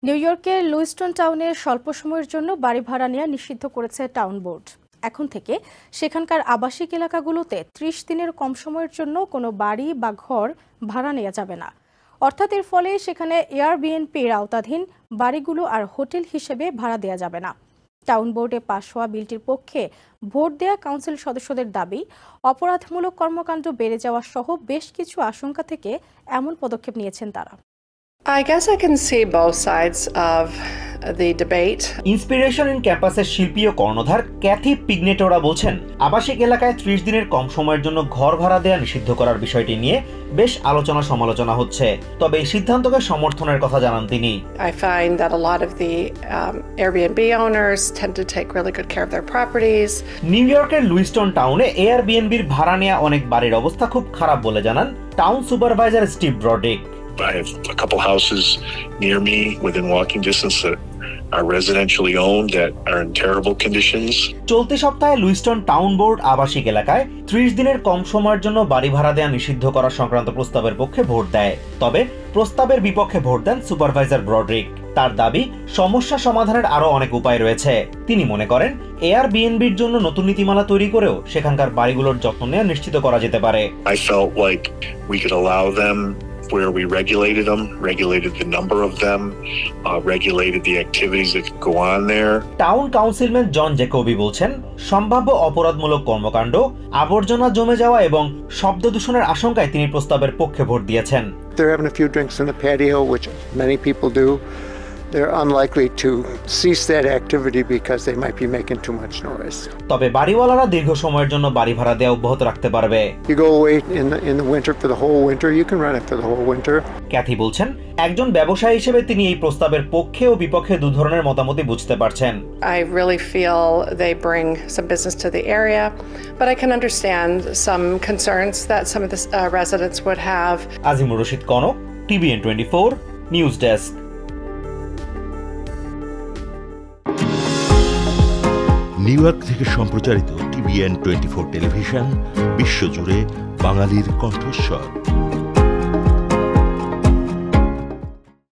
New ইয়র্কের লুইস্টন টাউনে স্বল্প সময়ের জন্য বাড়ি ভাড়া নেওয়া নিষিদ্ধ করেছে টাউন বোর্ড। এখন থেকে সেখানকার আবাসিক এলাকাগুলোতে ৩০ দিনের কম সময়ের জন্য কোনো বাড়ি বা ঘর ভাড়া নেওয়া যাবে না। অর্থাৎ এর ফলে সেখানে এয়ারবিএনপির আওতাধীন বাড়িগুলো আর হোটেল হিসেবে ভাড়া দেওয়া যাবে না। টাউন বোর্ডে পাশ হওয়া বিলটির পক্ষে ভোট দেয়া কাউন্সিল সদস্যদের দাবি, অপরাধমূলক কর্মকাণ্ড বেড়ে যাওয়া সহ বেশ কিছু আশঙ্কা থেকে এমন পদক্ষেপ নিয়েছেন তারা। I guess I can see both sides of the debate. Inspiration in ক্যাম্পাসের শিল্পী ও কর্ণধার ক্যাথি পিগনেটোরা বলছেন, আবাসিক এলাকায় ৩০ দিনের কম সময়ের জন্য ঘর ভাড়া দেওয়া নিষিদ্ধ করার বিষয়টি নিয়ে বেশ আলোচনা সমালোচনা হচ্ছে। তবে এই সিদ্ধান্তকে সমর্থনের কথা জানান তিনি। I find that a lot of the Airbnb owners tend to take really good care of their properties. New ইয়র্কের লুইস্টন টাউনে এয়ারবিএনবির ভাড়া নেওয়া অনেক বাড়ির অবস্থা খুব খারাপ বলে জানান town supervisor Steve Broderick. I have a couple houses near me within walking distance that are residentially owned that are in terrible conditions. চলতি সপ্তাহে লুইস্টন টাউন বোর্ড আবাসিক এলাকায় ৩০ দিনের কম সময়ের জন্য বাড়ি ভাড়া দেওয়া নিষিদ্ধ করা সংক্রান্ত প্রস্তাবের পক্ষে ভোট দেয়। তবে প্রস্তাবের বিপক্ষে ভোট দেন সুপারভাইজার ব্রডরিক। তার দাবি, সমস্যা সমাধানের আরো অনেক উপায় রয়েছে। তিনি মনে করেন এয়ারবিএনবির জন্য নতুন নীতিমালা তৈরি করেও সেখানকার বাড়িগুলোর যত্ন নেওয়া নিশ্চিত করা যেতে পারে। I felt like we could allow them where we regulated the number of them, regulated the activities that could go on there. Town councilman John Jacoby বলছেন, সম্ভাব্য অপরাধমূলক কর্মকাণ্ড, আবর্জনা জমে যাওয়া এবং শব্দ দূষণের আশঙ্কায় তিনি প্রস্তাবের পক্ষে ভোট দিয়েছেন। They're having a few drinks in the patio, which many people do. They're unlikely to cease that activity because they might be making too much noise. তবে বাড়িওয়ালারা দীর্ঘ সময়ের জন্য বাড়ি ভাড়া দেওয়া অব্যাহত রাখতে পারবে। You go away in the winter for the whole winter, you can run it for the whole winter. Kathy বলছেন, একজন ব্যবসায়ী হিসেবে তিনি এই প্রস্তাবের পক্ষে ও বিপক্ষে দু ধরনের মতামতই বুঝতে পারছেন। I really feel they bring some business to the area, but I can understand some concerns that some of the residents would have. Azimur Rashid Kanak, TVN 24 news desk. New York থেকে সম্প্রচারিত TVN 24 টেলিভিশন বিশ্বজুড়ে বাঙালির কণ্ঠস্বর।